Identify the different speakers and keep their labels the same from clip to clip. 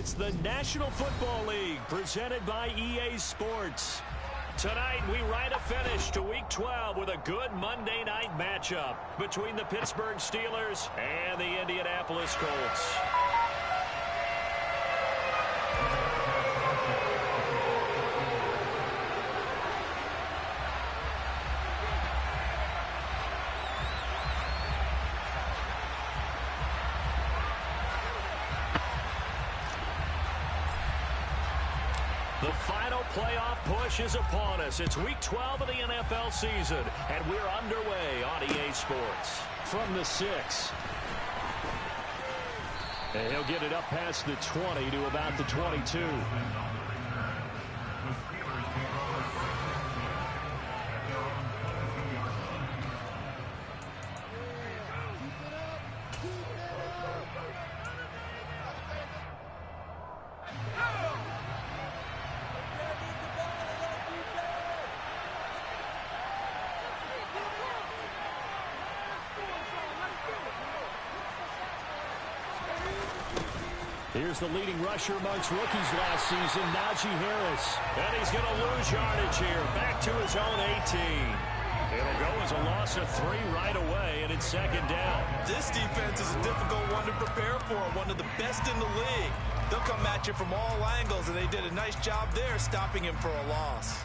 Speaker 1: It's the National Football League presented by EA Sports. Tonight, we write a finish to Week 12 with a good Monday night matchup between the Pittsburgh Steelers and the Indianapolis Colts. The final playoff push is upon us. It's Week 12 of the NFL season, and we're underway on EA Sports. From the 6. And he'll get it up past the 20 to about the 22. Here's the leading rusher amongst rookies last season, Najee Harris. And he's going to lose yardage here, back to his own 18. It'll go as a loss of 3 right away, and it's second down.
Speaker 2: This defense is a difficult one to prepare for, one of the best in the league. They'll come at you from all angles, and they did a nice job there stopping him for a loss.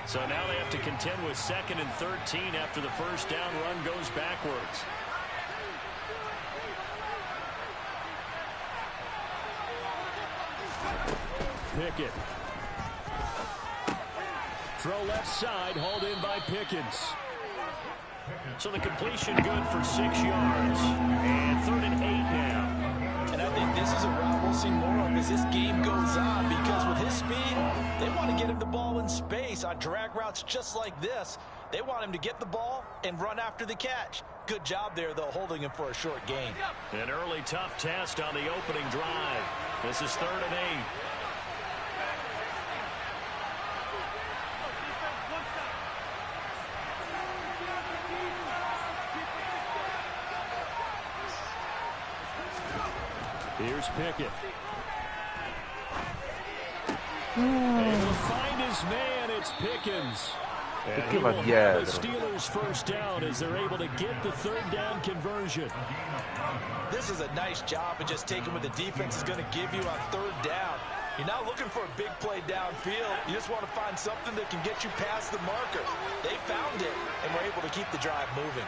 Speaker 1: So now they have to contend with 2nd and 13 after the first down run goes backwards. Pickett. Throw left side, hauled in by Pickens. So the completion good for 6 yards. And 3rd and 8 now.
Speaker 2: And I think this is a route we'll see more of as this game goes on, because with his speed, they want to get him the ball in space on drag routes just like this. They want him to get the ball and run after the catch. Good job there, though, holding him for a short gain.
Speaker 1: An early tough test on the opening drive. This is 3rd and 8. Here's Pickett. Able to find his man. It's Pickens. And he will have the Steelers first down as they're able to get the 3rd down conversion.
Speaker 2: This is a nice job of just taking what the defense is going to give you on 3rd down. You're not looking for a big play downfield. You just want to find something that can get you past the marker. They found it and were able to keep the drive moving.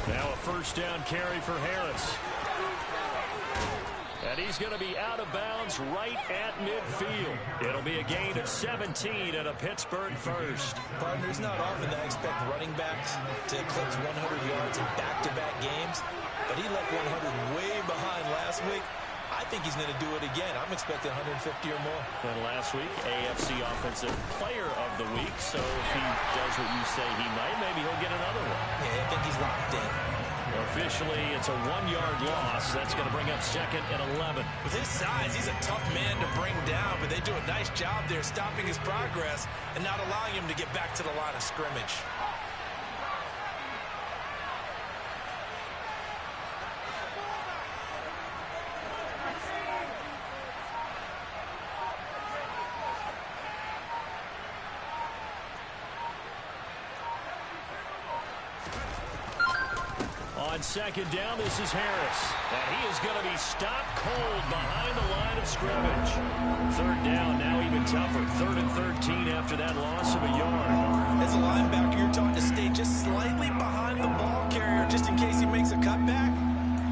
Speaker 1: Now a first down carry for Harris. And he's going to be out of bounds right at midfield. It'll be a gain of 17 and a Pittsburgh first.
Speaker 2: Partner, it's not often that I expect running backs to eclipse 100 yards in back-to-back games, but he left 100 way behind last week. I think he's going to do it again. I'm expecting 150 or more.
Speaker 1: And last week, AFC Offensive Player of the Week. So if he does what you say he might, maybe he'll get another one.
Speaker 2: Yeah, I think he's locked in.
Speaker 1: Officially, it's a 1-yard loss. That's going to bring up 2nd and 11.
Speaker 2: With his size, he's a tough man to bring down, but they do a nice job there stopping his progress and not allowing him to get back to the line of scrimmage.
Speaker 1: On 2nd down, this is Harris. And he is going to be stopped cold behind the line of scrimmage. 3rd down, now even tougher. 3rd and 13 after that loss of a yard.
Speaker 2: As a linebacker, you're taught to stay just slightly behind the ball carrier just in case he makes a cutback.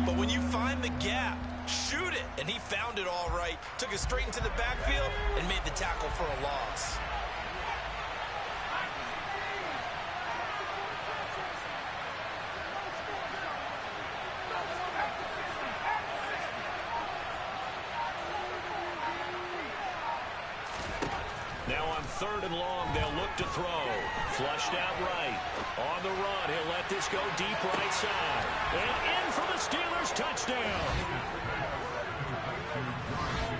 Speaker 2: But when you find the gap, shoot it. And he found it all right. Took it straight into the backfield and made the tackle for a loss.
Speaker 1: Now on 3rd and long, they'll look to throw. Flushed out right. On the run, he'll let this go deep right side. And in for the Steelers touchdown.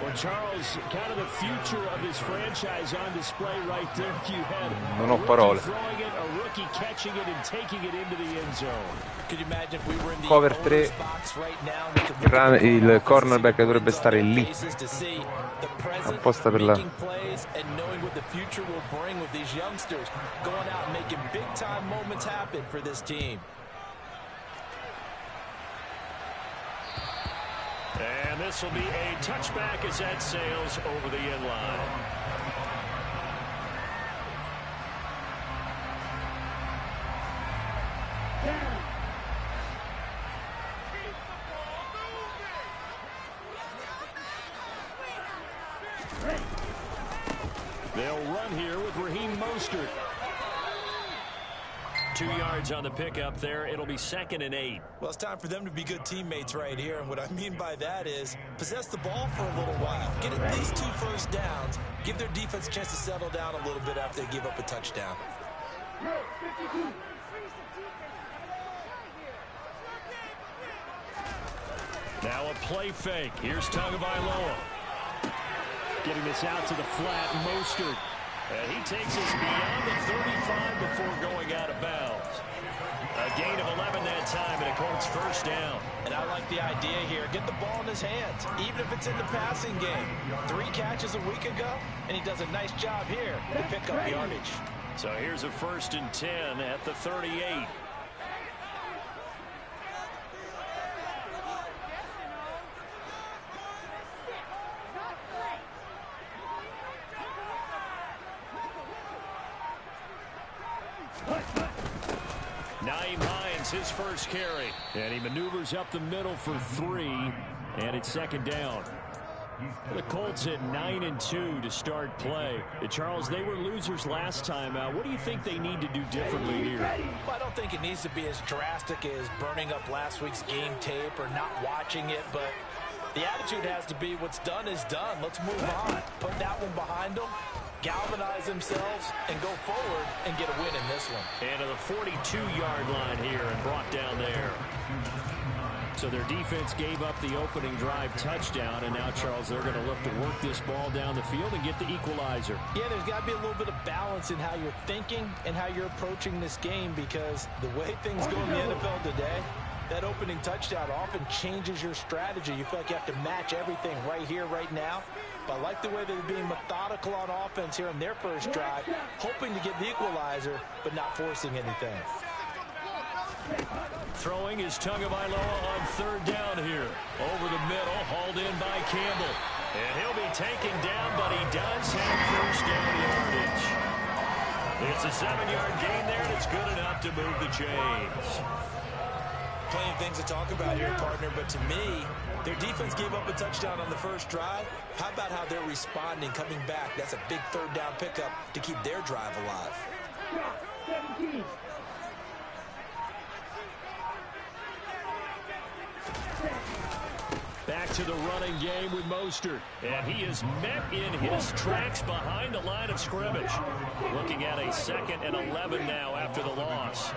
Speaker 1: Well, Charles, kind of the future of this franchise on display right there. You had
Speaker 3: Non ho parole.
Speaker 1: throwing it, a rookie catching it and taking it into the end zone.
Speaker 2: Could you imagine if we were in the
Speaker 3: Cover 3. Il cornerback dovrebbe stare lì apposta per la...
Speaker 1: And this will be a touchback as that sails over the end line. They'll run here with Raheem Mostert. 2 yards on the pickup there. It'll be 2nd and 8.
Speaker 2: Well, it's time for them to be good teammates right here. And what I mean by that is possess the ball for a little while. Get at least 2 first downs. Give their defense a chance to settle down a little bit after they give up a touchdown.
Speaker 1: Now a play fake. Here's Tagovailoa. Getting this out to the flat. Mostert. And he takes us beyond the 35 before going out of bounds. A gain of 11 that time, and a Colts first down.
Speaker 2: And I like the idea here. Get the ball in his hands, even if it's in the passing game. 3 catches a week ago, and he does a nice job here to pick up yardage.
Speaker 1: So here's a 1st and 10 at the 38. His first carry, and he maneuvers up the middle for 3, and it's 2nd down. The Colts at 9-2 to start play. Charles, they were losers last time out. What do you think they need to do differently here?
Speaker 2: Well, I don't think it needs to be as drastic as burning up last week's game tape or not watching it, but the attitude has to be what's done is done. Let's move on. Put that one behind them. Galvanize themselves and go forward and get a win in this one.
Speaker 1: And to the 42-yard line here and brought down there. So their defense gave up the opening drive touchdown, and now, Charles, they're going to look to work this ball down the field and get the equalizer.
Speaker 2: Yeah, there's got to be a little bit of balance in how you're thinking and how you're approaching this game, because the way things go in the NFL today, that opening touchdown often changes your strategy. You feel like you have to match everything right here, right now. But I like the way they're being methodical on offense here in their first drive, hoping to get the equalizer, but not forcing anything.
Speaker 1: Throwing is Tagovailoa on 3rd down here. Over the middle, hauled in by Campbell. And he'll be taken down, but he does have first down yardage. It's a 7-yard gain there, and it's good enough to move the chains.
Speaker 2: Plenty of things to talk about here, partner, but to me, their defense gave up a touchdown on the first drive. How about how they're responding, coming back? That's a big 3rd down pickup to keep their drive alive.
Speaker 1: Back to the running game with Mostert. And he is met in his tracks behind the line of scrimmage. Looking at a 2nd and 11 now after the loss.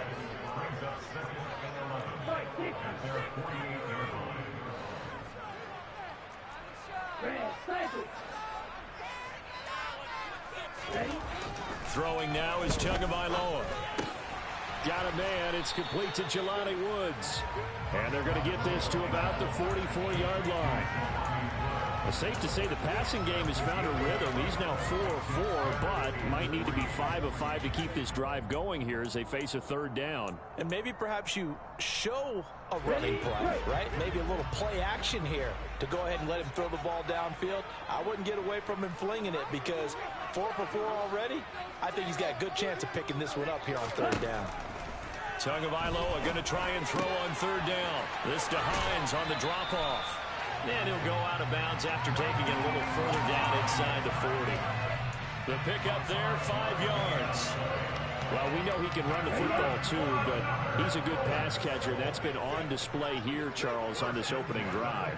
Speaker 1: Throwing now is Tagovailoa. Got a man. It's complete to Jelani Woods. And they're going to get this to about the 44-yard line. It's safe to say the passing game has found a rhythm. He's now 4 of 4, but might need to be 5 of 5 to keep this drive going here as they face a 3rd down.
Speaker 2: And maybe perhaps you show a running play, right? Maybe a little play action here to go ahead and let him throw the ball downfield. I wouldn't get away from him flinging it, because 4 for 4 already, I think he's got a good chance of picking this one up here on 3rd down.
Speaker 1: Tagovailoa going to try and throw on 3rd down. This to Hines on the drop-off. And he'll go out of bounds after taking it a little further down inside the 40. The pickup there, 5 yards. Well, we know he can run the football too, but he's a good pass catcher. That's been on display here, Charles, on this opening drive.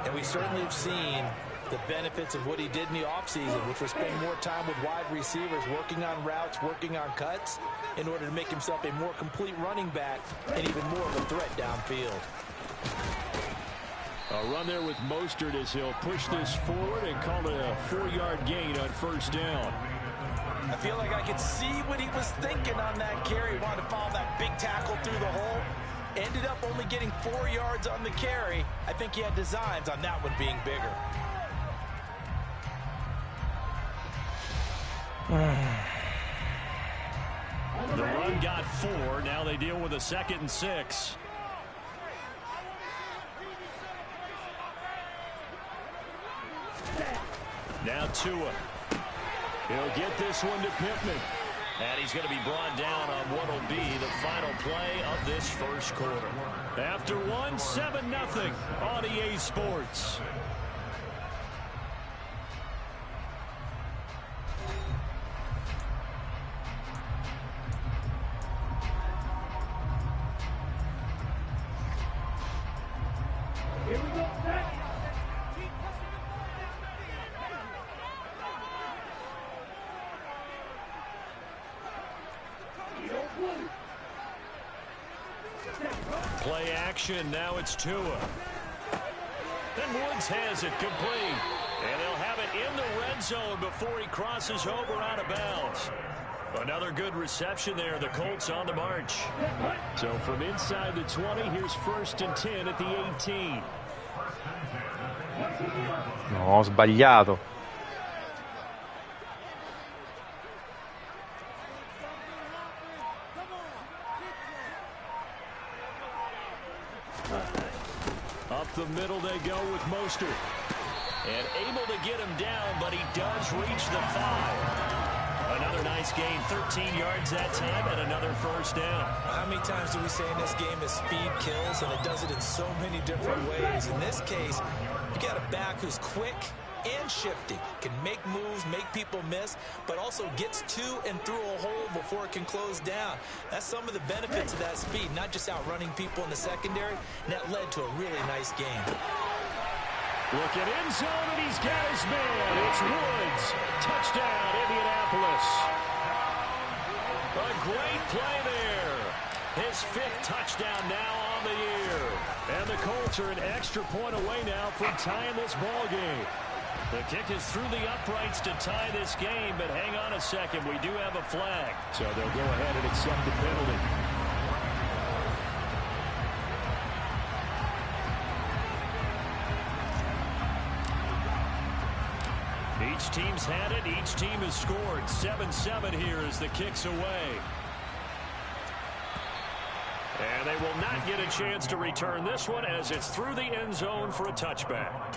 Speaker 2: And we certainly have seen the benefits of what he did in the offseason, which was spend more time with wide receivers, working on routes, working on cuts, in order to make himself a more complete running back and even more of a threat downfield.
Speaker 1: A run there with Mostert as he'll push this forward and call it a 4-yard gain on first down.
Speaker 2: I feel like I could see what he was thinking on that carry. He wanted to follow that big tackle through the hole. Ended up only getting 4 yards on the carry. I think he had designs on that one being bigger.
Speaker 1: The run got 4. Now they deal with a 2nd and 6. Now Tua. He'll get this one to Pittman. And he's going to be brought down on what will be the final play of this first quarter. After 1, 7-0 on EA Sports.
Speaker 4: Here we go.
Speaker 1: Play action. Now it's Tua. Then Woods has it complete. And they'll have it in the red zone before he crosses over out of bounds. Another good reception there. The Colts on the march. So from inside the 20, here's 1st and 10 at the 18.
Speaker 3: No, ho sbagliato.
Speaker 1: Up the middle they go with Mostert. And able to get him down, but he does reach the 5. Another nice gain, 13 yards that time, and another first down.
Speaker 2: How many times do we say in this game that speed kills, and it does it in so many different ways? In this case, you got a back who's quick and shifty, can make moves, make people miss, but also gets to and through a hole before it can close down. That's some of the benefits of that speed, not just outrunning people in the secondary, and that led to a really nice game.
Speaker 1: Look at end zone, and he's got his man. It's Woods. Touchdown, Indianapolis. A great play there. His 5th touchdown now on the year. And the Colts are an extra point away now from tying this ball game. The kick is through the uprights to tie this game, but hang on a second. We do have a flag. So they'll go ahead and accept the penalty. Each team's had it. Each team has scored. 7-7 here as the kick's away. And they will not get a chance to return this one as it's through the end zone for a touchback.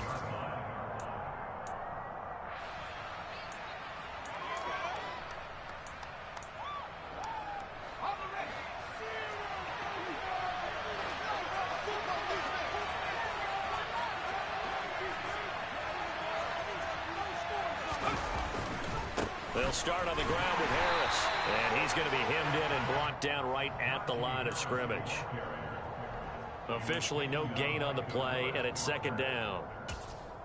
Speaker 1: They'll start on the ground with Harris. And he's going to be hemmed in and brought down right at the line of scrimmage. Officially no gain on the play, and it's 2nd down.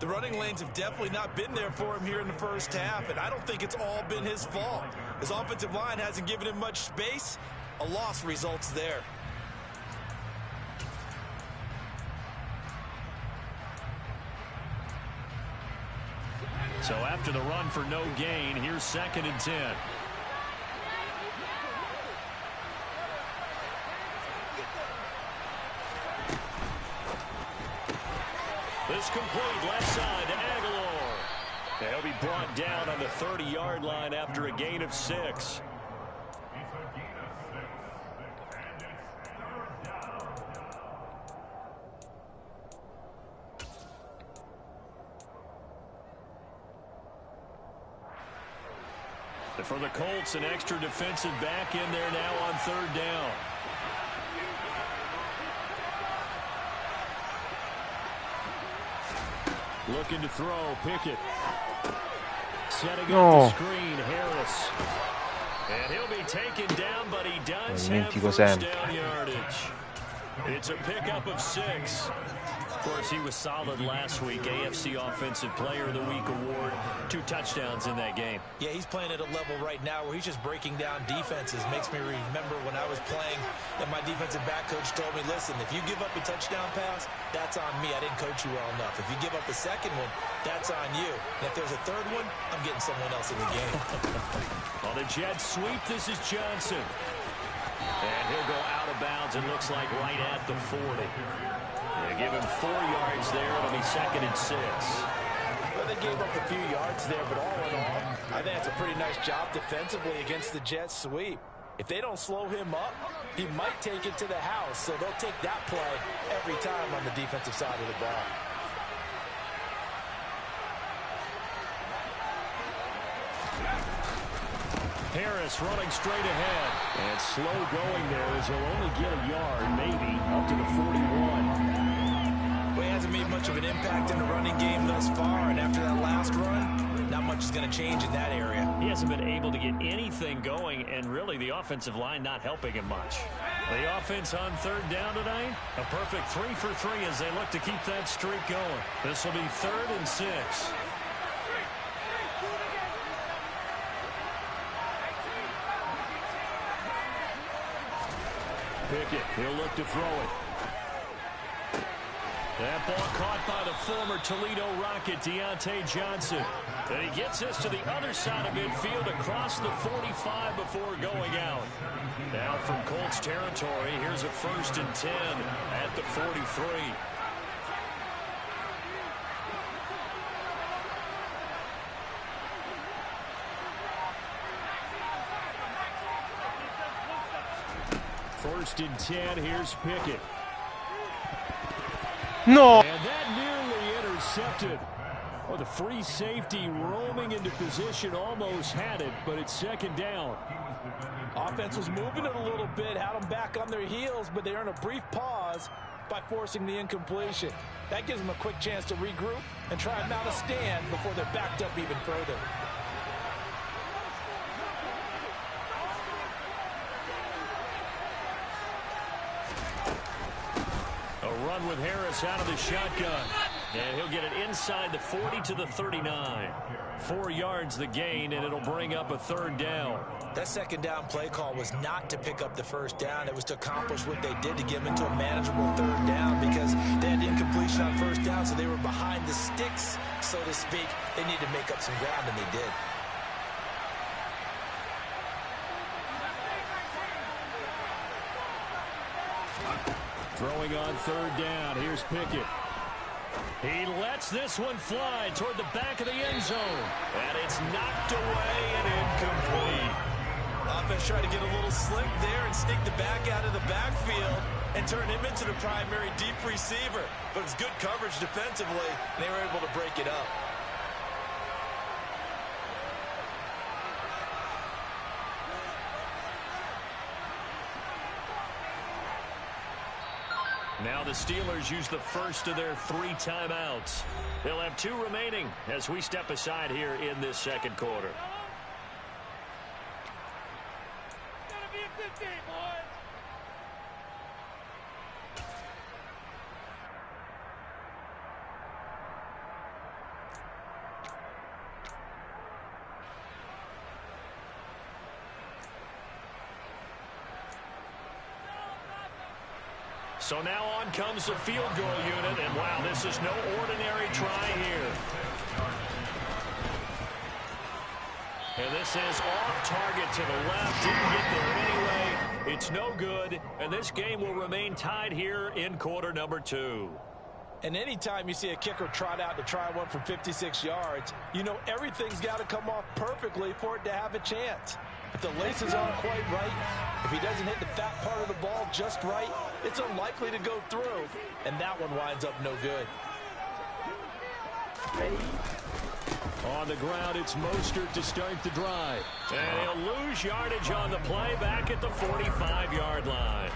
Speaker 2: The running lanes have definitely not been there for him here in the first half, and I don't think it's all been his fault. His offensive line hasn't given him much space. A loss results there.
Speaker 1: So after the run for no gain, here's 2nd and 10. This complete left side to Aguilar. They'll be brought down on the 30-yard line after a gain of 6. For the Colts, an extra defensive back in there now on 3rd down. Looking to throw, Pickett. Setting up the screen, Harris. And he'll be taken down, but he does have first down yardage. It's a pickup of 6. Of course, he was solid last week. AFC Offensive Player of the Week award. 2 touchdowns in that game.
Speaker 2: Yeah, he's playing at a level right now where he's just breaking down defenses. Makes me remember when I was playing and my defensive back coach told me, listen, if you give up a touchdown pass, that's on me. I didn't coach you well enough. If you give up a second one, that's on you. And if there's a third one, I'm getting someone else in the game.
Speaker 1: On the jet sweep, this is Johnson. And he'll go out of bounds, it looks like right at the 40. They give him 4 yards there. It'll be 2nd and 6.
Speaker 2: Well, they gave up a few yards there, but all in all, I think that's a pretty nice job defensively against the jet sweep. If they don't slow him up, he might take it to the house, so they'll take that play every time on the defensive side of the ball.
Speaker 1: Harris running straight ahead. And slow going there as he'll only get a yard, maybe, up to the 41.
Speaker 2: Well, he hasn't made much of an impact in the running game thus far, and after that last run, not much is going to change in that area.
Speaker 1: He hasn't been able to get anything going, and really the offensive line not helping him much. The offense on 3rd down tonight, a perfect 3 for 3 as they look to keep that streak going. This will be 3rd and 6. Pickett, he'll look to throw it. That ball caught by the former Toledo Rocket, Deontay Johnson. And he gets this to the other side of midfield across the 45 before going out. Now from Colts territory, here's a 1st and 10 at the 43. First and 10, here's Pickett.
Speaker 3: No!
Speaker 1: And that nearly intercepted. Oh, the free safety roaming into position almost had it, but it's 2nd down.
Speaker 2: Offense was moving it a little bit, had them back on their heels, but they earned a brief pause by forcing the incompletion. That gives them a quick chance to regroup and try and mount a stand before they're backed up even further.
Speaker 1: Run with Harris out of the shotgun. And he'll get it inside the 40 to the 39. 4 yards the gain, and it'll bring up a 3rd down.
Speaker 2: That 2nd down play call was not to pick up the 1st down. It was to accomplish what they did to get them into a manageable 3rd down because they had incompletion on 1st down, so they were behind the sticks, so to speak. They needed to make up some ground, and they did.
Speaker 1: Throwing on 3rd down. Here's Pickett. He lets this one fly toward the back of the end zone. And it's knocked away and incomplete.
Speaker 2: Offense tried to get a little slick there and sneak the back out of the backfield and turn him into the primary deep receiver. But it's good coverage defensively, and they were able to break it up.
Speaker 1: Now the Steelers use the first of their 3 timeouts. They'll have 2 remaining as we step aside here in this 2nd quarter.
Speaker 4: It's gonna be a good game, boys.
Speaker 1: So now on comes the field goal unit, and wow, this is no ordinary try here. And this is off target to the left, didn't get there anyway. It's no good, and this game will remain tied here in quarter number 2.
Speaker 2: And anytime you see a kicker trot out to try one from 56 yards, you know everything's got to come off perfectly for it to have a chance. If the laces aren't quite right, if he doesn't hit the fat part of the ball just right, it's unlikely to go through, and that one winds up no good.
Speaker 1: On the ground, it's Mostert to start the drive. And he'll lose yardage on the play back at the 45-yard line.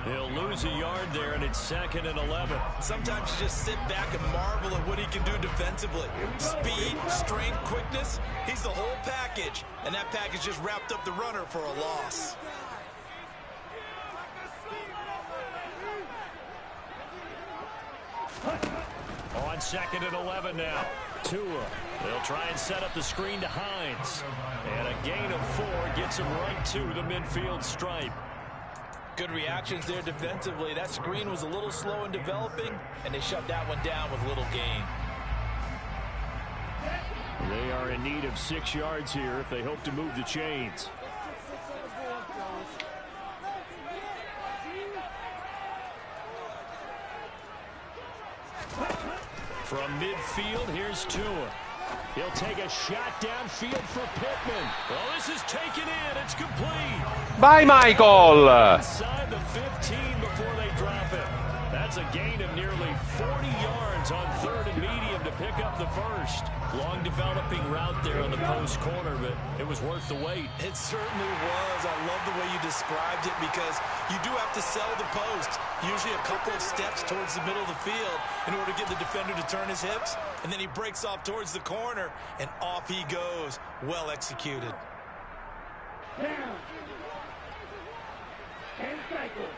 Speaker 1: He'll lose a yard there, and it's 2nd and 11.
Speaker 2: Sometimes you just sit back and marvel at what he can do defensively. Speed, strength, quickness, he's the whole package. And that package just wrapped up the runner for a loss.
Speaker 1: on 2nd and 11 now. Tua. They'll try and set up the screen to Hines. And a gain of 4 gets him right to the midfield stripe.
Speaker 2: Good reactions there defensively. That screen was a little slow in developing, and they shut that one down with little gain.
Speaker 1: They are in need of 6 yards here if they hope to move the chains. From midfield, here's Tua. He'll take a shot downfield for Pittman. Well, this is taken in. It's complete.
Speaker 3: Vai, Michael!
Speaker 1: Inside the 15 before they drop it. That's a gain of nearly 40 yards on 3rd and medium to pick up the first. Long developing route there on the post corner, but it was worth the wait.
Speaker 2: It certainly was. I love the way you described it because you do have to sell the post. Usually a couple of steps towards the middle of the field in order to get the defender to turn his hips. And then he breaks off towards the corner, and off he goes. Well executed.
Speaker 4: Down. And cycle.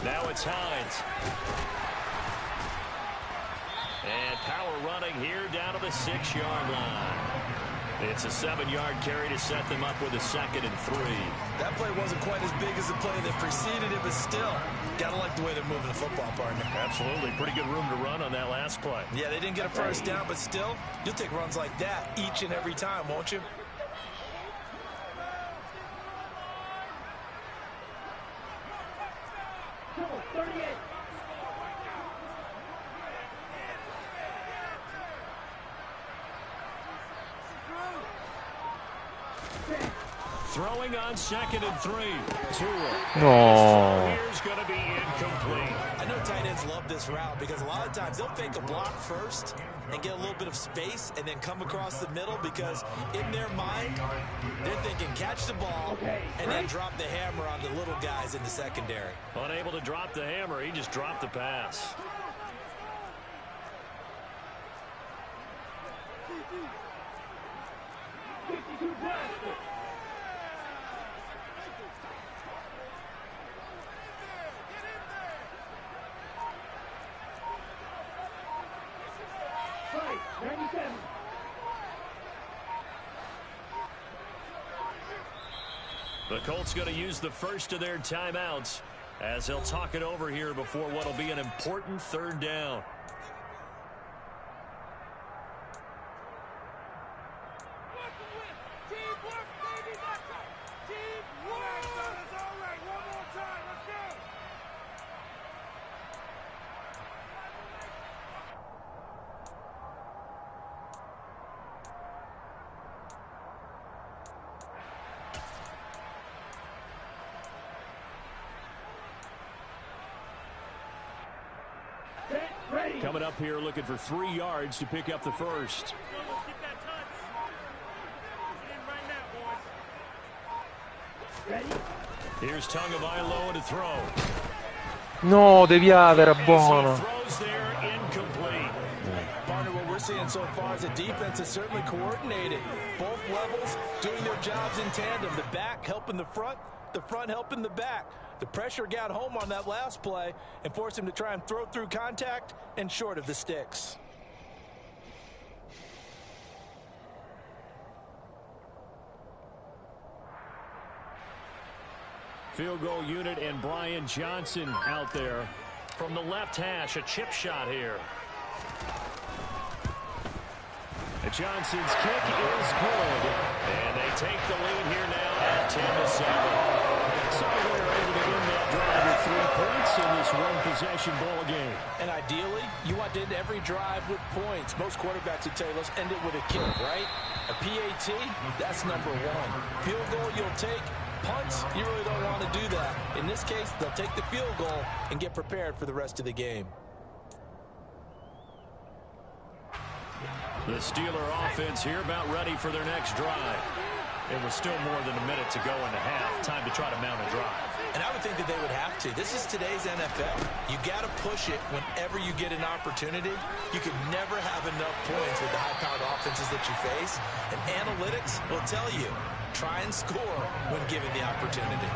Speaker 1: Now it's Hines. And power running here down to the 6-yard line. It's a 7-yard carry to set them up with a 2nd and 3.
Speaker 2: That play wasn't quite as big as the play that preceded it, but still, gotta like the way they're moving the football, partner.
Speaker 1: Absolutely. Pretty good room to run on that last play.
Speaker 2: Yeah, they didn't get a first down, but still, you'll take runs like that each and every time, won't you?
Speaker 1: Throwing on 2nd and 3. Tua.
Speaker 3: No.
Speaker 1: Here's going to be incomplete.
Speaker 2: I know tight ends love this route because a lot of times they'll fake a block first and get a little bit of space and then come across the middle because in their mind, they're thinking catch the ball and then drop the hammer on the little guys in the secondary.
Speaker 1: Unable to drop the hammer, he just dropped the pass. The Colts going to use the first of their timeouts as they'll talk it over here before what will be an important 3rd down. Coming up here looking for 3 yards to pick up the first. Here's Tagovailoa to throw.
Speaker 3: No, deviata, era buono.
Speaker 1: Throws there, incomplete.
Speaker 2: Partner, what we're seeing so far is the defense is certainly coordinated. Both levels doing their jobs in tandem. The back helping the front helping the back. The pressure got home on that last play and forced him to try and throw through contact and short of the sticks.
Speaker 1: Field goal unit and Brian Johnson out there from the left hash. A chip shot here. Johnson's kick is good. And they take the lead here now at 10-7. So they're able to win that drive with 3 points in this one-possession ball game.
Speaker 2: And ideally, you want to end every drive with points. Most quarterbacks would tell you, let's end it with a kick, right? A PAT, that's number 1. Field goal you'll take. Punts, you really don't want to do that. In this case, they'll take the field goal and get prepared for the rest of the game.
Speaker 1: The Steeler offense here about ready for their next drive. It was still more than a minute to go in the half. Time to try to mount a drive.
Speaker 2: And I would think that they would have to. This is today's NFL. You got to push it whenever you get an opportunity. You can never have enough points with the high-powered offenses that you face. And analytics will tell you, try and score when given the opportunity.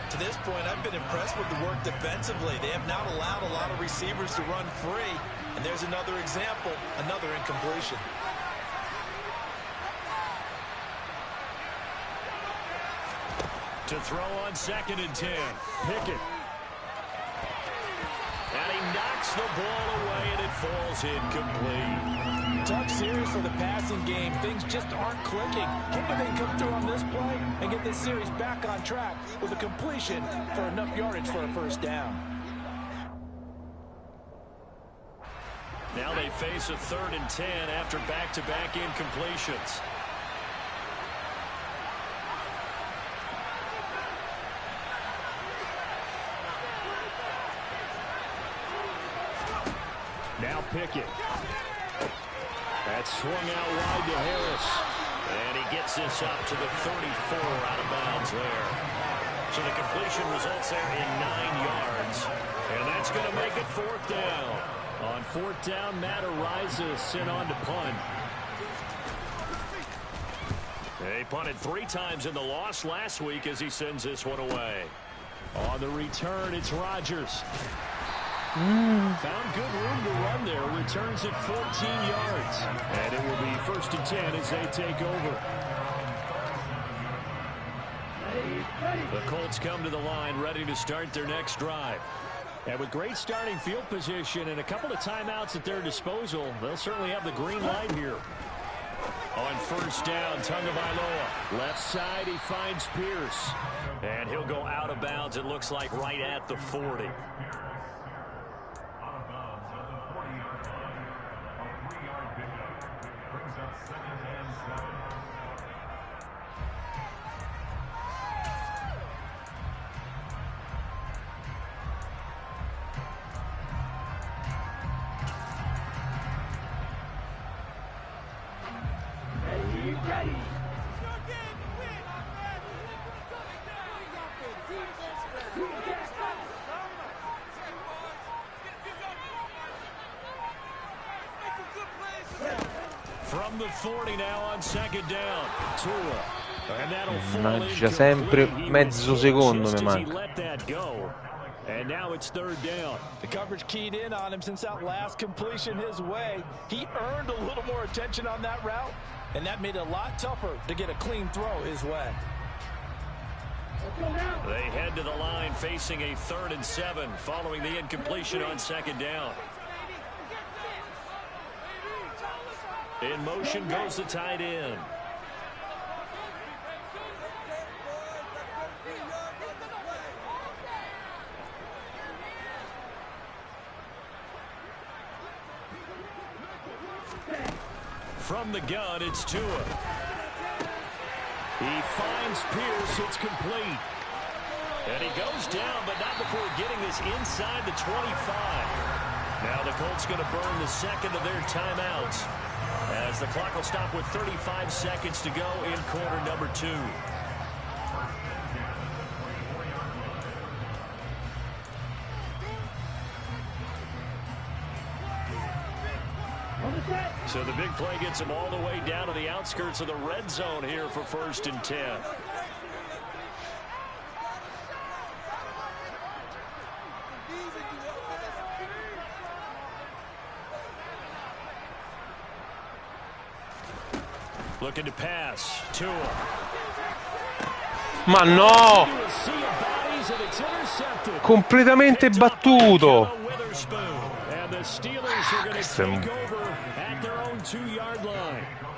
Speaker 2: To this point, I've been impressed with the work defensively. They have not allowed a lot of receivers to run free. And there's another example, another incompletion.
Speaker 1: To throw on 2nd and 10. Pickett. And he knocks the ball away, and it falls incomplete.
Speaker 2: Tough series for the passing game. Things just aren't clicking. Hoping they can come through on this play and get this series back on track with a completion for enough yardage for a first down.
Speaker 1: Now they face a 3rd and 10 after back-to-back incompletions. Now Pickett. That's swung out wide to Harris. And he gets this up to the 34 out of bounds there. So the completion results there in 9 yards. And that's going to make it 4th down. On 4th down, Matt Ariza sent on to punt. They punted 3 times in the loss last week as he sends this one away. On the return, it's Rodgers. Found good room to run there. Returns at 14 yards. And it will be 1st and 10 as they take over. The Colts come to the line ready to start their next drive. And with great starting field position and a couple of timeouts at their disposal, they'll certainly have the green light here. On 1st down, Tagovailoa. Left side, he finds Pierce. And he'll go out of bounds, it looks like, right at the 40. From the 40 now on 2nd down. Tua. And that'll
Speaker 3: Mannaggia, sempre mezzo secondo mi manca.
Speaker 1: And now it's 3rd down.
Speaker 2: The coverage keyed in on him since that last completion his way. He earned a little more attention on that route, and that made it a lot tougher to get a clean throw his way.
Speaker 1: They head to the line facing a 3rd and 7 following the incompletion on 2nd down. In motion goes the tight end. From the gun, it's Tua. He finds Pierce. It's complete. And he goes down, but not before getting this inside the 25. Now the Colts going to burn the 2nd of their timeouts, as the clock will stop with 35 seconds to go in quarter number 2. So the big play gets him all the way down to the outskirts of the red zone here for 1st and 10. Looking to pass. Tua.
Speaker 3: Ma no! Completamente battuto. Questo è un...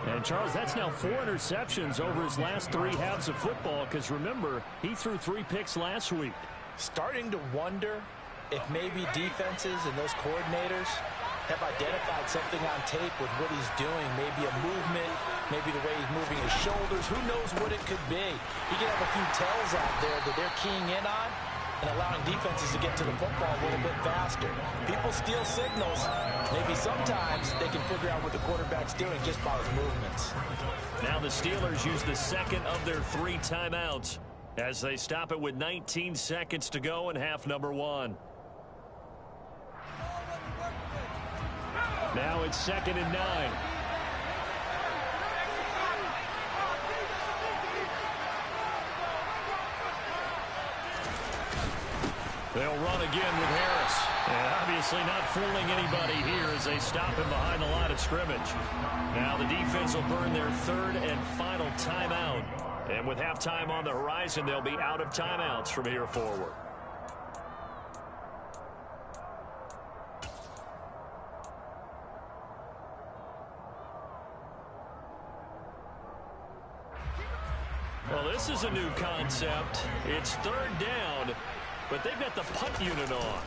Speaker 1: And Charles, that's now 4 interceptions over his last 3 halves of football, because remember, he threw 3 picks last week.
Speaker 2: Starting to wonder if maybe defenses and those coordinators have identified something on tape with what he's doing. Maybe a movement, maybe the way he's moving his shoulders. Who knows what it could be? He could have a few tells out there that they're keying in on and allowing defenses to get to the football a little bit faster. People steal signals. Maybe sometimes they can figure out what the quarterback's doing just by his movements.
Speaker 1: Now the Steelers use the 2nd of their 3 timeouts. as they stop it with 19 seconds to go in half number 1. Now it's 2nd and 9. They'll run again with Harris. And obviously not fooling anybody here as they stop him behind the line of scrimmage. Now the defense will burn their 3rd and final timeout. And with halftime on the horizon, they'll be out of timeouts from here forward. Well, this is a new concept. It's 3rd down, but they've got the punt unit on.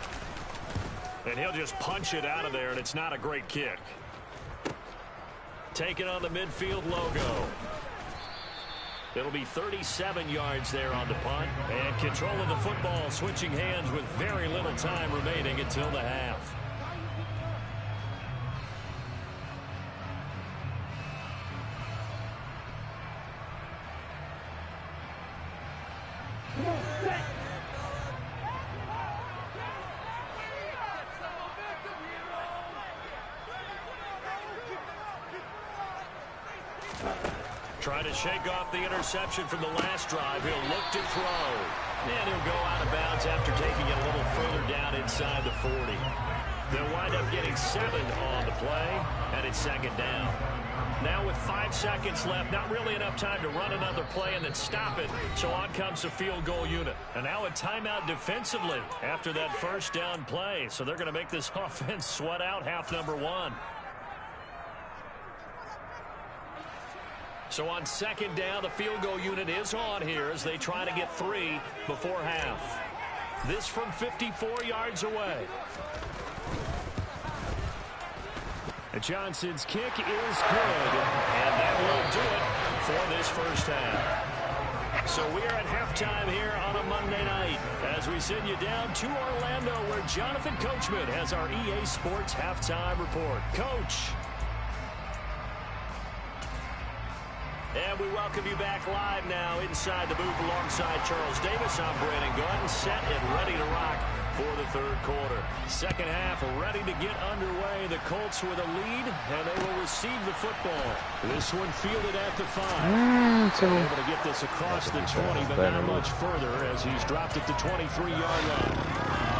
Speaker 1: And he'll just punch it out of there, and it's not a great kick. Taking on the midfield logo. It'll be 37 yards there on the punt. And control of the football switching hands with very little time remaining until the half. Trying to shake off the interception from the last drive. He'll look to throw. And he'll go out of bounds after taking it a little further down inside the 40. They'll wind up getting 7 on the play, and it's 2nd down. Now with 5 seconds left, not really enough time to run another play and then stop it. So on comes the field goal unit. And now a timeout defensively after that 1st down play. So they're going to make this offense sweat out half number 1. So on 2nd down, the field goal unit is on here as they try to get 3 before half. This from 54 yards away. And Johnson's kick is good, and that will do it for this 1st half. So we are at halftime here on a Monday night as we send you down to Orlando where Jonathan Coachman has our EA Sports halftime report. Coach. And we welcome you back live now inside the booth alongside Charles Davis. I'm Brandon Gunn, set and ready to rock for the 3rd quarter. 2nd half ready to get underway. The Colts with a lead, and they will receive the football. This one fielded at the 5. Able to get this across the 20, but not much further as he's dropped it to 23-yard line.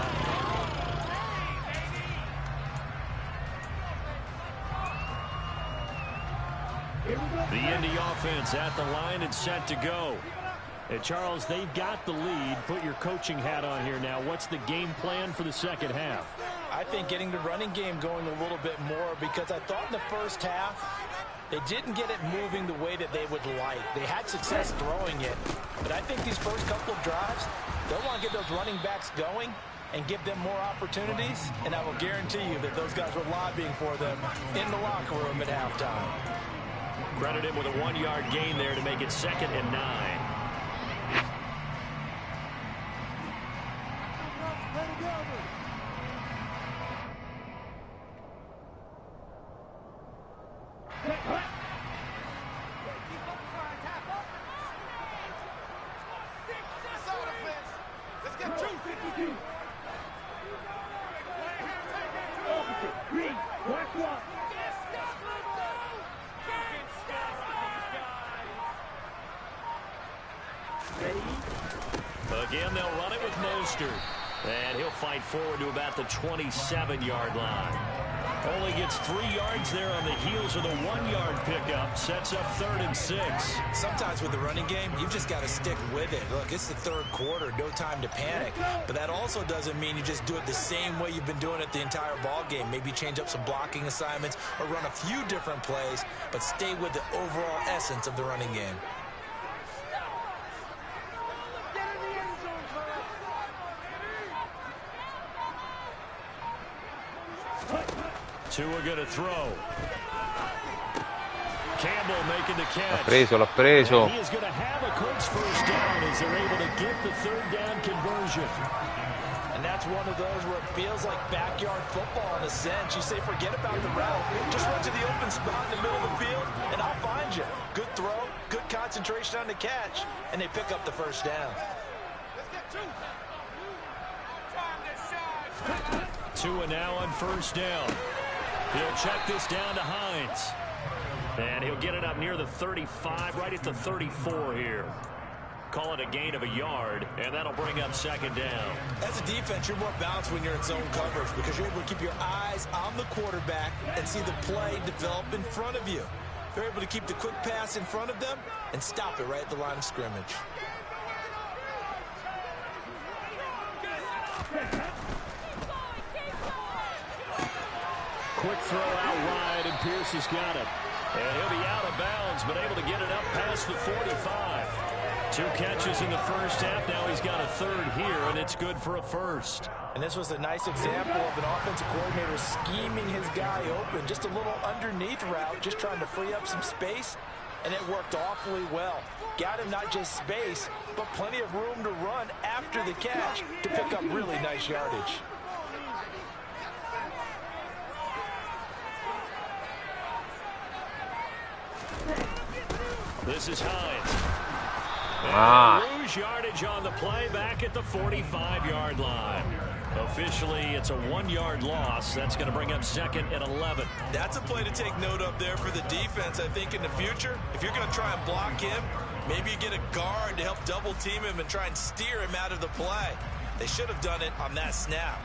Speaker 1: The Indy offense at the line and set to go. And Charles, they've got the lead. Put your coaching hat on here now. What's the game plan for the 2nd half?
Speaker 2: I think getting the running game going a little bit more because I thought in the 1st half they didn't get it moving the way that they would like. They had success throwing it. But I think these first couple of drives, they'll want to get those running backs going and give them more opportunities. And I will guarantee you that those guys were lobbying for them in the locker room at halftime.
Speaker 1: Credit him with a 1-yard gain there to make it 2nd and 9. Again, they'll run it with Mostert. And he'll fight forward to about the 27-yard line. Only gets 3 yards there on the heels of the 1-yard pickup. Sets up 3rd and 6.
Speaker 2: Sometimes with the running game, you've just got to stick with it. Look, it's the 3rd quarter. No time to panic. But that also doesn't mean you just do it the same way you've been doing it the entire ball game. Maybe change up some blocking assignments or run a few different plays, but stay with the overall essence of the running game.
Speaker 1: Tua going to throw. Campbell making the catch.
Speaker 3: L'ha preso.
Speaker 1: He is going to have a Colts first down as they're able to get the third down conversion.
Speaker 2: And that's one of those where it feels like backyard football in a sense. You say forget about the route. Just run to the open spot in the middle of the field, and I'll find you. Good throw, good concentration on the catch, and they pick up the first down.
Speaker 1: Tua now on first down. He'll check this down to Hines. And he'll get it up near the 35, right at the 34 here. Call it a gain of a yard, and that'll bring up second down.
Speaker 2: As a defense, you're more balanced when you're in zone coverage because you're able to keep your eyes on the quarterback and see the play develop in front of you. They're able to keep the quick pass in front of them and stop it right at the line of scrimmage.
Speaker 1: Quick throw out wide, and Pierce has got it. And he'll be out of bounds, but able to get it up past the 45. 2 catches in the first half. Now he's got a third here, and it's good for a first.
Speaker 2: And this was a nice example of an offensive coordinator scheming his guy open. Just a little underneath route, just trying to free up some space, and it worked awfully well. Got him not just space, but plenty of room to run after the catch to pick up really nice yardage.
Speaker 1: This is Hines. Lose yardage on the play back at the 45-yard line. Officially, it's a 1-yard loss. That's going to bring up second and 11.
Speaker 2: That's a play to take note of there for the defense, I think, in the future. If you're going to try and block him, maybe you get a guard to help double team him and try and steer him out of the play. They should have done it on that snap.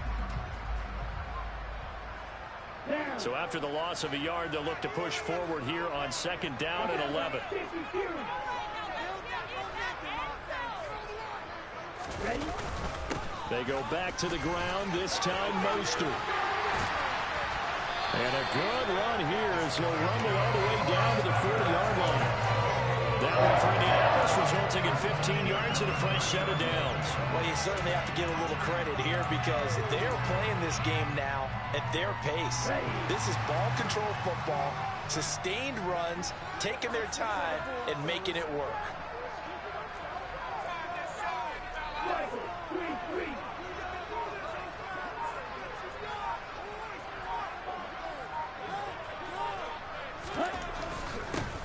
Speaker 1: So after the loss of a yard, they'll look to push forward here on second down and 11. They go back to the ground, this time Mostert. And a good run here as he'll rumble all the way down to the 40-yard line. That one for Indianapolis, resulting in 15 yards and a fresh set of downs.
Speaker 2: Well, you certainly have to give a little credit here because they are playing this game now at their pace. This is ball control football, sustained runs, taking their time, and making it work.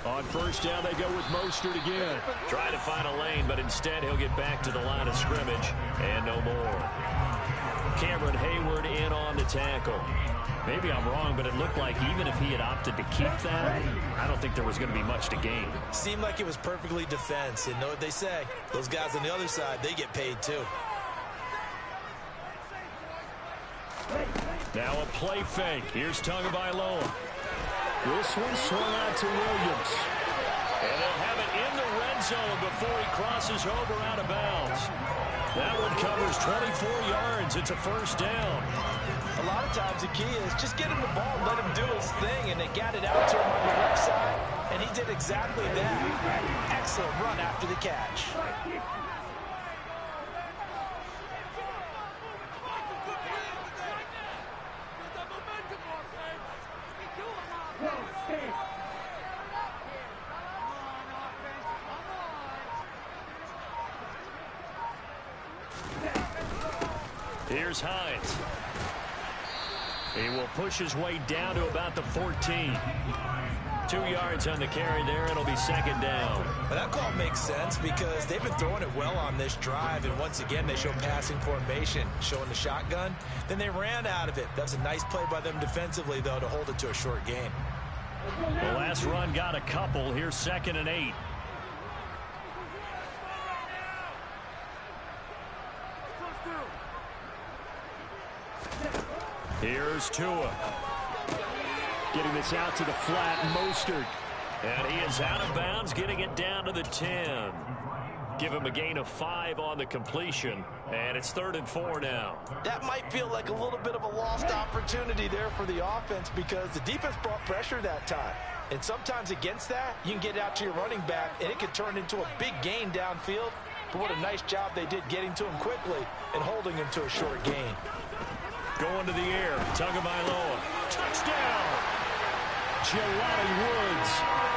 Speaker 1: On first down, they go with Mostert again. Trying to find a lane, but instead he'll get back to the line of scrimmage and no more. Cameron Hayward in on the tackle. Maybe I'm wrong, but it looked like even if he had opted to keep that, I don't think there was going to be much to gain.
Speaker 2: Seemed like it was perfectly defense. And know what they say? Those guys on the other side, they get paid too.
Speaker 1: Now a play fake. Here's Tagovailoa. This one swung out to Williams. And they'll have it in the red zone before he crosses over out of bounds. That one covers 24 yards. It's a first down.
Speaker 2: A lot of times the key is just get him the ball and let him do his thing. And they got it out to him on the left side. And he did exactly that. Excellent run after the catch.
Speaker 1: Here's Hines. He will push his way down to about the 14. 2 yards on the carry there. It'll be second down.
Speaker 2: Well, that call makes sense because they've been throwing it well on this drive. And once again, they show passing formation, showing the shotgun. Then they ran out of it. That's a nice play by them defensively, though, to hold it to a short gain.
Speaker 1: The last run got a couple. Here's second and 8. Here's Tua. Getting this out to the flat, Mostert. And he is out of bounds, getting it down to the 10. Give him a gain of 5 on the completion. And it's 3rd and 4 now.
Speaker 2: That might feel like a little bit of a lost opportunity there for the offense because the defense brought pressure that time. And sometimes against that, you can get out to your running back, and it can turn into a big gain downfield. But what a nice job they did getting to him quickly and holding him to a short gain.
Speaker 1: Going to the air, Tagovailoa. Touchdown! Jelani Woods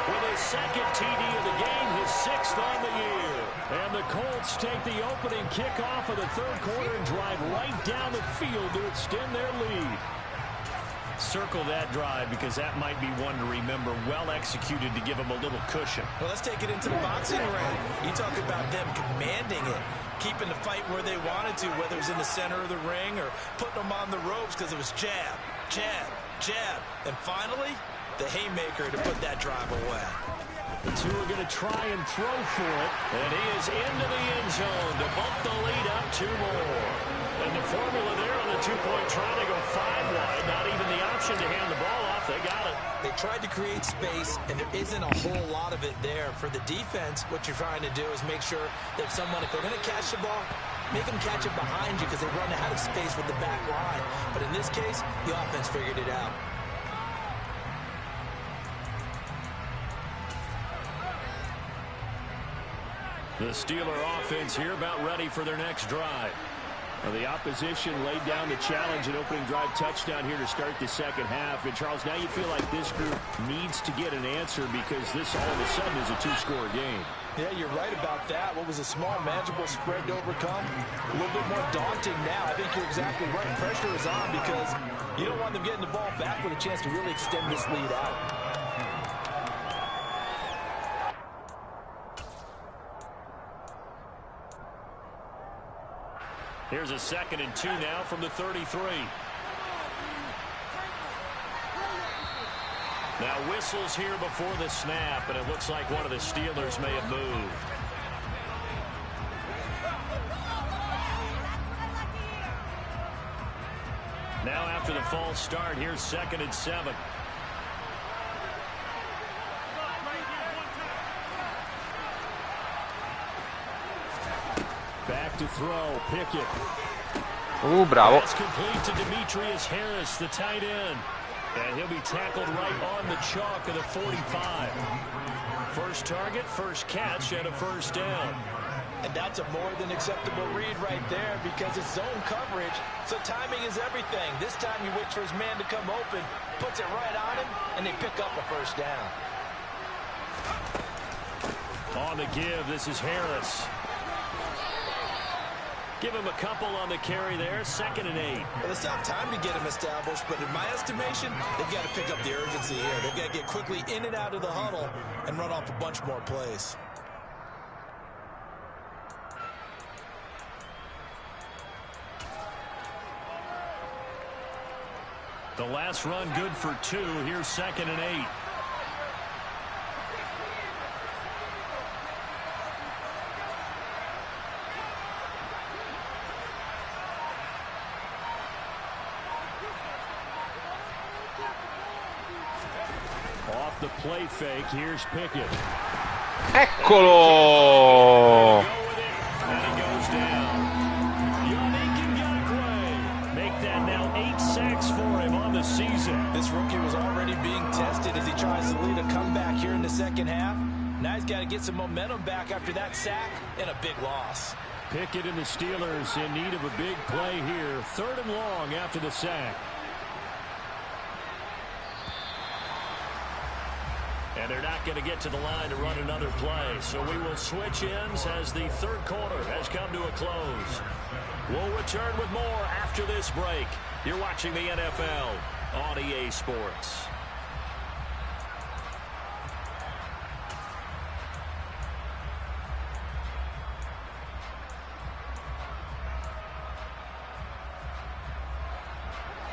Speaker 1: with his second TD of the game, his 6th on the year. And the Colts take the opening kickoff of the third quarter and drive right down the field to extend their lead. Circle that drive because that might be one to remember. Well executed to give them a little cushion.
Speaker 2: Well, let's take it into the boxing ring. You talk about them commanding it, keeping the fight where they wanted to, whether it was in the center of the ring or putting them on the ropes because it was jab, jab, jab. And finally, the haymaker to put that drive away.
Speaker 1: The two are going to try and throw for it. And he is into the end zone to bump the lead up 2 more. And the formula there on the 2-point try to go 5 wide. Not even the option to hand the ball off. They got it.
Speaker 2: They tried to create space, and there isn't a whole lot of it there. For the defense, what you're trying to do is make sure that someone, if they're going to catch the ball, make them catch it behind you because they run out of space with the back line. But in this case, the offense figured it out.
Speaker 1: The Steeler offense here about ready for their next drive. Well, the opposition laid down the challenge and opening drive touchdown here to start the second half. And, Charles, now you feel like this group needs to get an answer because this all of a sudden is a 2-score game.
Speaker 2: Yeah, you're right about that. What was a small, manageable spread to overcome? A little bit more daunting now. I think you're exactly right. Pressure is on because you don't want them getting the ball back with a chance to really extend this lead out.
Speaker 1: Here's a 2nd and 2 now from the 33. Now whistles here before the snap, and it looks like one of the Steelers may have moved. Now after the false start, here's 2nd and 7. Back to throw, Pickett.
Speaker 3: Bravo.
Speaker 1: That's complete to Demetrius Harris, the tight end. And he'll be tackled right on the chalk of the 45. First target, first catch, and a first down.
Speaker 2: And that's a more than acceptable read right there because it's zone coverage, so timing is everything. This time he waits for his man to come open, puts it right on him, and they pick up a first down.
Speaker 1: On the give, this is Harris. Give him a couple on the carry there, 2nd and 8.
Speaker 2: Well, they still have time to get him established, but in my estimation, they've got to pick up the urgency here. They've got to get quickly in and out of the huddle and run off a bunch more plays.
Speaker 1: The last run good for 2. Here's 2nd and 8. Off the play fake, here's Pickett.
Speaker 3: Eccolo!
Speaker 1: And he goes down. Make that now 8 sacks for him on the season.
Speaker 2: This rookie was already being tested as he tries to lead a comeback here in the second half. Now he's got to get some momentum back after that sack and a big loss.
Speaker 1: Pickett and the Steelers in need of a big play here. 3rd and long after the sack. And they're not going to get to the line to run another play. So we will switch ends as the third quarter has come to a close. We'll return with more after this break. You're watching the NFL on EA Sports.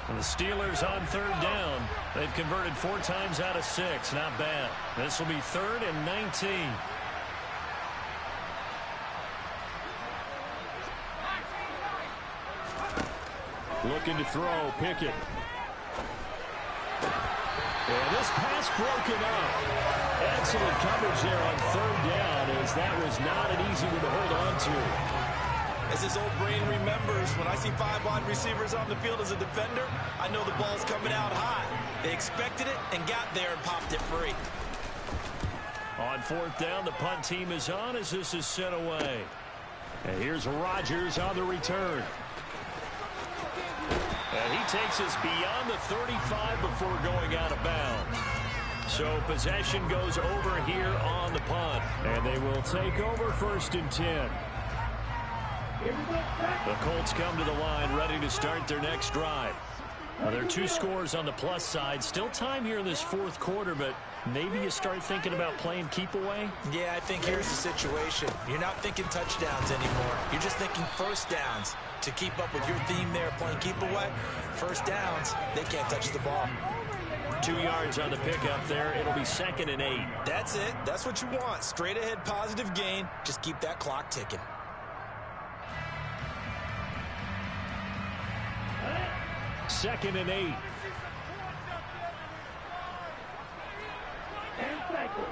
Speaker 1: And the Steelers on 3rd down. They've converted 4 times out of 6. Not bad. This will be 3rd and 19. Looking to throw, Pickett. And this pass broken up. Excellent coverage there on 3rd down, as that was not an easy one to hold on to.
Speaker 2: As his old brain remembers, when I see 5 wide receivers on the field as a defender, I know the ball's coming out high. They expected it and got there and popped it free.
Speaker 1: On 4th down, the punt team is on as this is sent away. And here's Rodgers on the return. And he takes us beyond the 35 before going out of bounds. So possession goes over here on the punt. And they will take over 1st and 10. The Colts come to the line ready to start their next drive. Now, there are 2 scores on the plus side. Still time here in this 4th quarter, but maybe you start thinking about playing keep away?
Speaker 2: Yeah, I think here's the situation. You're not thinking touchdowns anymore. You're just thinking first downs. To keep up with your theme there, playing keep away, first downs, they can't touch the ball.
Speaker 1: 2 yards on the pickup there. It'll be 2nd and 8.
Speaker 2: That's it. That's what you want. Straight ahead positive gain. Just keep that clock ticking.
Speaker 1: Second and 8.
Speaker 4: And cycle.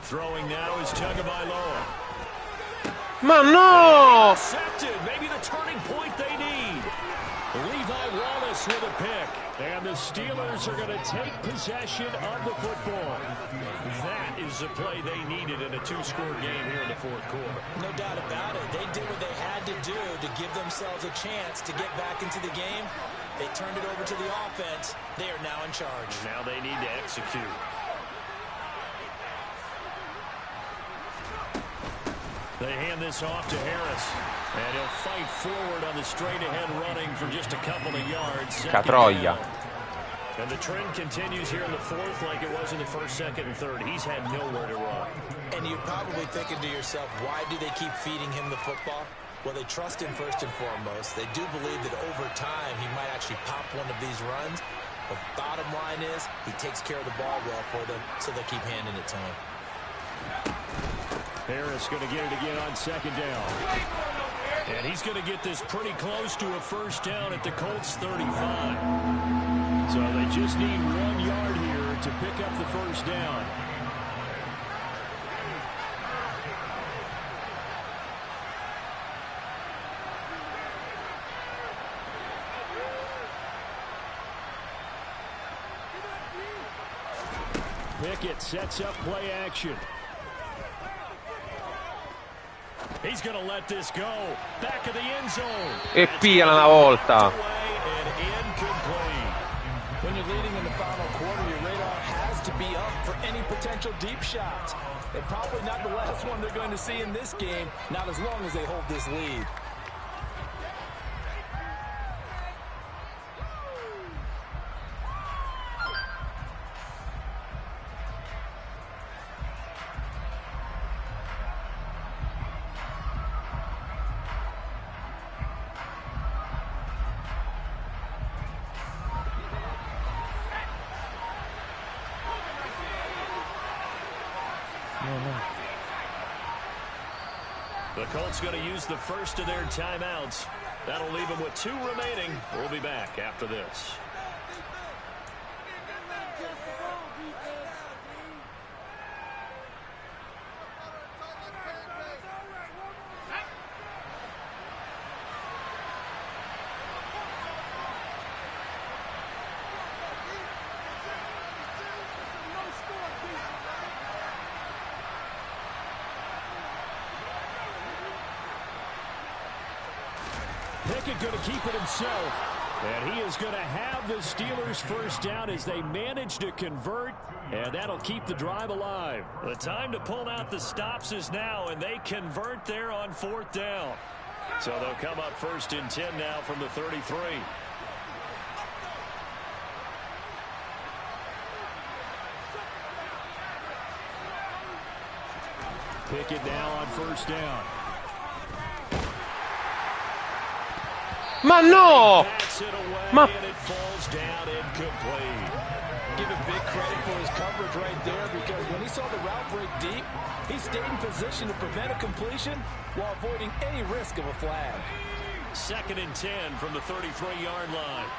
Speaker 1: Throwing now is Tagovailoa.
Speaker 3: Ma no!
Speaker 1: Intercepted. Maybe the turning point they need. Levi Wallace with a pick. And the Steelers are going to take possession of the football. That is the play they needed in a 2-score game here in the 4th quarter.
Speaker 2: No doubt about it. They did what they had to do to give themselves a chance to get back into the game. They turned it over to the offense. They are now in charge.
Speaker 1: Now they need to execute. They hand this off to Harris. And he'll fight forward on the straight-ahead running for just a couple of yards.
Speaker 3: Catroia.
Speaker 1: And the trend continues here in the 4th like it was in the 1st, 2nd, and 3rd. He's had nowhere to run.
Speaker 2: And you're probably thinking to yourself, why do they keep feeding him the football? Well, they trust him first and foremost. They do believe that over time he might actually pop one of these runs. But bottom line is he takes care of the ball well for them, so they keep handing it to him.
Speaker 1: Harris going to get it again on 2nd down. And he's going to get this pretty close to a 1st down at the Colts 35. So they just need 1 yard here to pick up the 1st down. Pickett sets up play action. He's going to let this go. Back of the end zone.
Speaker 3: E pigliala una volta.
Speaker 2: When you're leading in the final quarter, your radar has to be up for any potential deep shots. And probably not the last one they're going to see in this game, not as long as they hold this lead.
Speaker 1: The Colts going to use the first of their timeouts. That'll leave them with 2 remaining. We'll be back after this. Pickett going to keep it himself. And he is going to have the Steelers' 1st down as they manage to convert. And that'll keep the drive alive. The time to pull out the stops is now, and they convert there on 4th down. So they'll come up 1st and 10 now from the 33. Pickett now on 1st down.
Speaker 3: Ma no! Ma...
Speaker 1: And it falls down incomplete.
Speaker 2: Give him big credit for his coverage right there, because when he saw the route break deep, he stayed in position to prevent a completion while avoiding any risk of a flag.
Speaker 1: 2nd and 10 from the 33-yard line.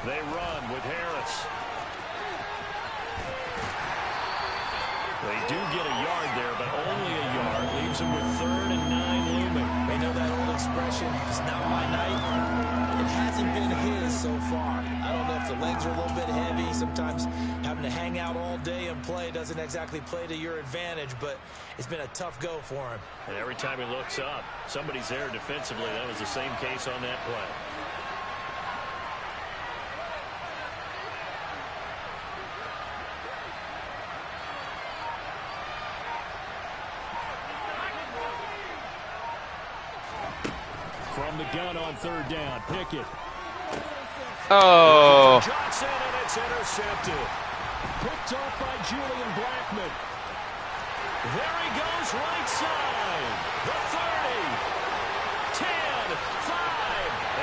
Speaker 1: They run with Harris. They do get a yard there, but only a yard. Leaves them with 3rd and 9 looming.
Speaker 2: They know that old expression, it's not my night. It hasn't been his so far. I don't know if the legs are a doesn't exactly play to your advantage, but it's been a tough go for him.
Speaker 1: And every time he looks up, somebody's there defensively. That was the same case on that play.
Speaker 5: From the gun on third down, Pickett.
Speaker 3: Oh.
Speaker 1: Johnson, and it's intercepted.
Speaker 5: Picked off by Julian Blackman.
Speaker 1: There he goes, right side. The 30, 10, 5,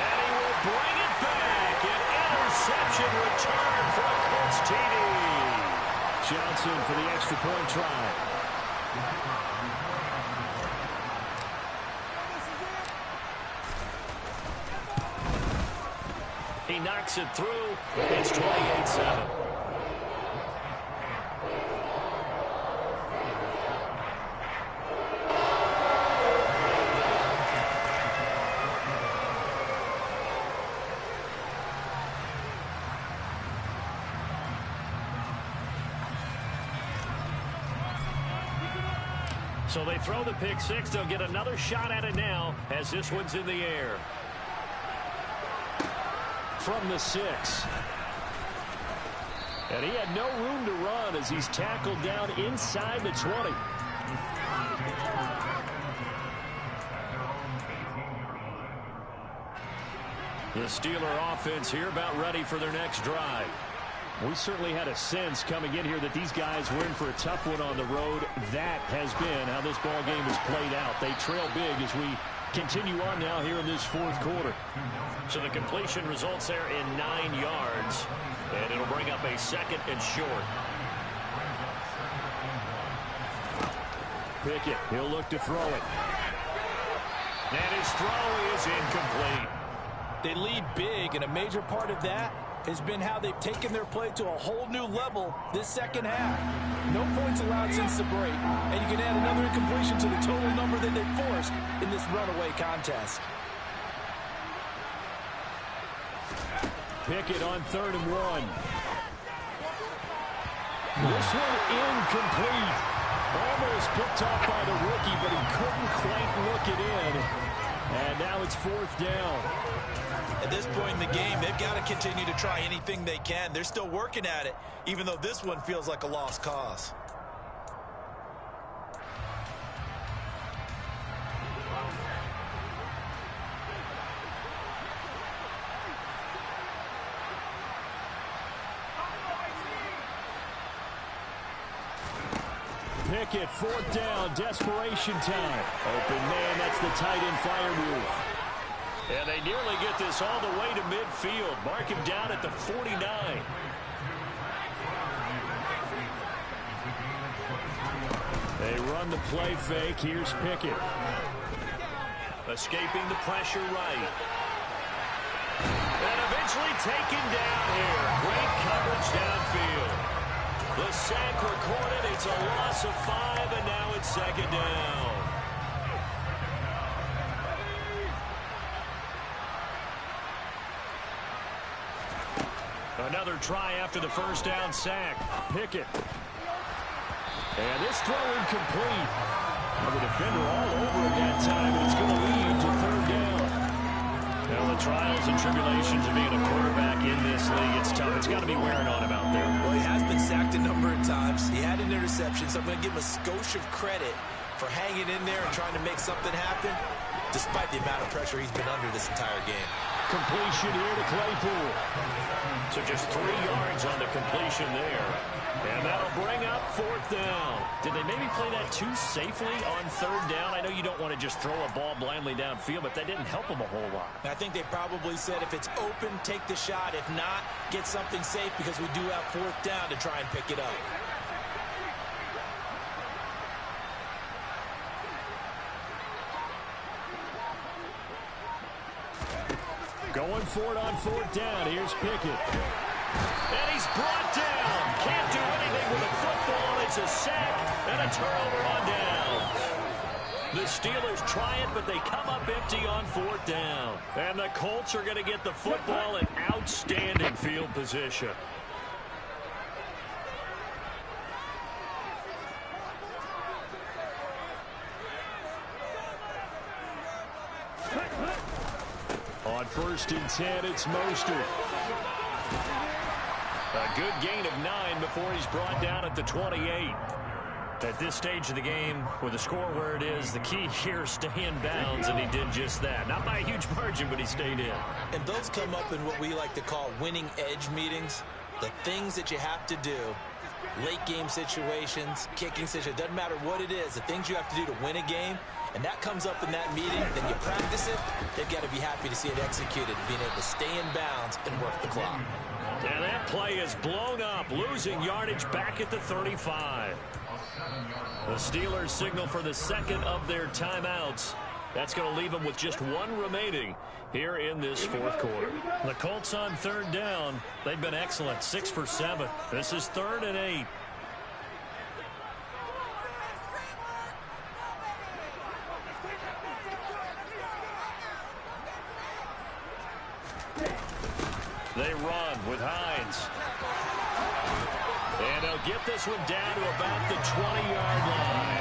Speaker 1: and he will bring it back. An interception return for a Colts TD.
Speaker 5: Johnson for the extra point try.
Speaker 1: He knocks it through. It's 28-7. So they throw the pick six. They'll get another shot at it now as this one's in the air.
Speaker 5: From the 6. And he had no room to run as he's tackled down inside the 20.
Speaker 1: The Steeler offense here about ready for their next drive.
Speaker 5: We certainly had a sense coming in here that these guys were in for a tough one on the road. That has been how this ball game has played out. They trail big as we continue on now here in this fourth quarter.
Speaker 1: So the completion results there in 9 yards, and it'll bring up a second and short.
Speaker 5: Pickett, he'll look to throw it.
Speaker 1: And his throw is incomplete.
Speaker 2: They lead big, and a major part of that has been how they've taken their play to a whole new level this second half. No points allowed since the break, and you can add another incompletion to the total number that they forced in this runaway contest.
Speaker 5: Pickett on 3rd and 1. This one incomplete. Almost picked off by the rookie, but he couldn't quite look it in. And now it's 4th down.
Speaker 2: At this point in the game, they've got to continue to try anything they can. They're still working at it, even though this one feels like a lost cause.
Speaker 5: Pickett, 4th down, desperation time. Open man, that's the tight end fire move.
Speaker 1: And they nearly get this all the way to midfield. Mark him down at the 49.
Speaker 5: They run the play fake. Here's Pickett.
Speaker 1: Escaping the pressure right. And eventually taken down here. Great coverage downfield. The sack recorded. It's a loss of 5, and now it's 2nd down. Another try after the 1st down sack.
Speaker 5: Pickett. And this throw incomplete. The defender all over it that time. It's going to lead to 3rd down.
Speaker 1: Now the trials and tribulations of being a quarterback in this league, it's tough. It's got to be wearing on him out there.
Speaker 2: Well, he has been sacked a number of times. He had an interception, so I'm going to give him a skosh of credit for hanging in there and trying to make something happen, despite the amount of pressure he's been under this entire game.
Speaker 5: Completion here to Claypool.
Speaker 1: So just 3 yards on the completion there. And that'll bring up 4th down. Did they maybe play that too safely on 3rd down? I know you don't want to just throw a ball blindly downfield, but that didn't help them a whole lot.
Speaker 2: I think they probably said if it's open, take the shot. If not, get something safe because we do have 4th down to try and pick it up.
Speaker 5: Going for it on 4th down. Here's Pickett.
Speaker 1: And he's brought down. Can't do anything with the football. It's a sack and a turnover on downs. The Steelers try it, but they come up empty on 4th down. And the Colts are going to get the football in outstanding field position.
Speaker 5: On 1st and 10, it's Mostert. A good gain of 9 before he's brought down at the 28. At this stage of the game, with the score where it is, the key here is stay in bounds, and he did just that. Not by a huge margin, but he stayed in.
Speaker 2: And those come up in what we like to call winning edge meetings. The things that you have to do, late game situations, kicking situations, doesn't matter what it is, the things you have to do to win a game, and that comes up in that meeting, then you practice it, they've got to be happy to see it executed, being able to stay in bounds and work the clock.
Speaker 1: And that play is blown up, losing yardage back at the 35. The Steelers signal for the second of their timeouts. That's going to leave them with just 1 remaining here in this 4th quarter. The Colts on 3rd down. They've been excellent, 6 for 7. This is 3rd and 8. They run with Hines. And they'll get this one down to about the 20-yard line.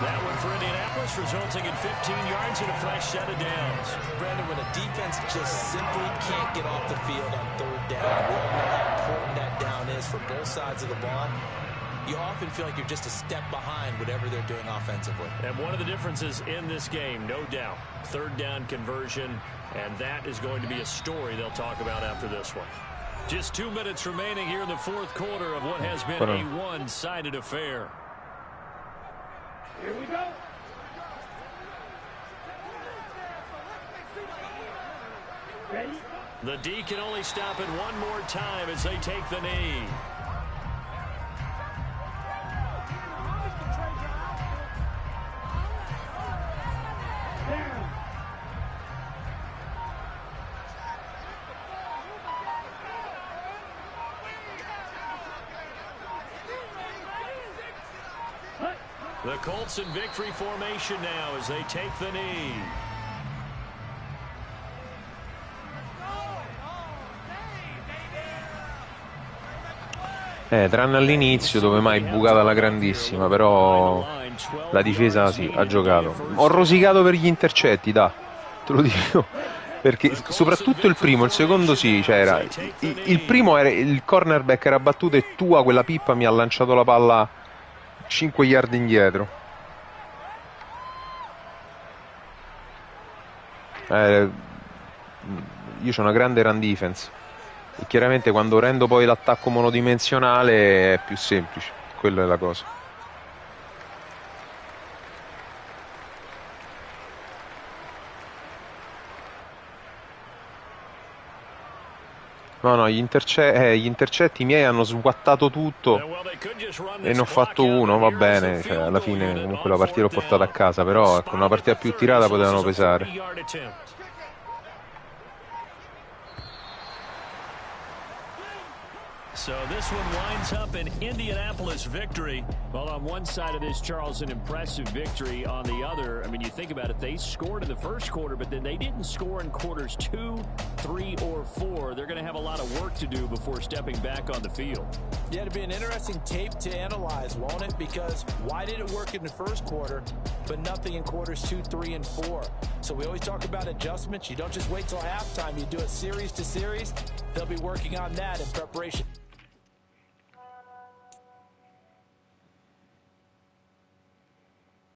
Speaker 1: That one for Indianapolis, resulting in 15 yards and a fresh set of downs.
Speaker 2: Brandon, when a defense just simply can't get off the field on 3rd down, we all know how important that down is for both sides of the ball. You often feel like you're just a step behind whatever they're doing offensively.
Speaker 1: And one of the differences in this game, no doubt, 3rd down conversion, and that is going to be a story they'll talk about after this one. Just 2 minutes remaining here in the 4th quarter of what has been a one-sided affair.
Speaker 4: Here we go. Ready?
Speaker 1: The D can only stop it one more time as they take the knee.
Speaker 4: Down.
Speaker 1: The Colts in victory formation now as they take the knee.
Speaker 3: Tranne all'inizio dove mai bucata la grandissima, però la difesa sì, ha giocato. Ho rosicato per gli intercetti, te lo dico, perché soprattutto il primo, il secondo sì, c'era. Il primo era il cornerback era battuto e Tua, quella pippa, mi ha lanciato la palla 5 yard indietro. Io c'ho una grande run defense e chiaramente quando rendo poi l'attacco monodimensionale è più semplice, quella è la cosa. No, gli intercetti miei hanno sguattato tutto e ne ho fatto uno, va bene, cioè, alla fine comunque la partita l'ho portata a casa, però con una partita più tirata potevano pesare.
Speaker 1: So this one winds up an Indianapolis victory. Well, on one side of this, Charles, an impressive victory. On the other, I mean, you think about it, they scored in the first quarter, but then they didn't score in quarters 2, 3, or 4. They're going to have a lot of work to do before stepping back on the field.
Speaker 2: Yeah, it'll be an interesting tape to analyze, won't it? Because why did it work in the first quarter, but nothing in quarters 2, 3, and 4? So we always talk about adjustments. You don't just wait till halftime. You do it series to series. They'll be working on that in preparation.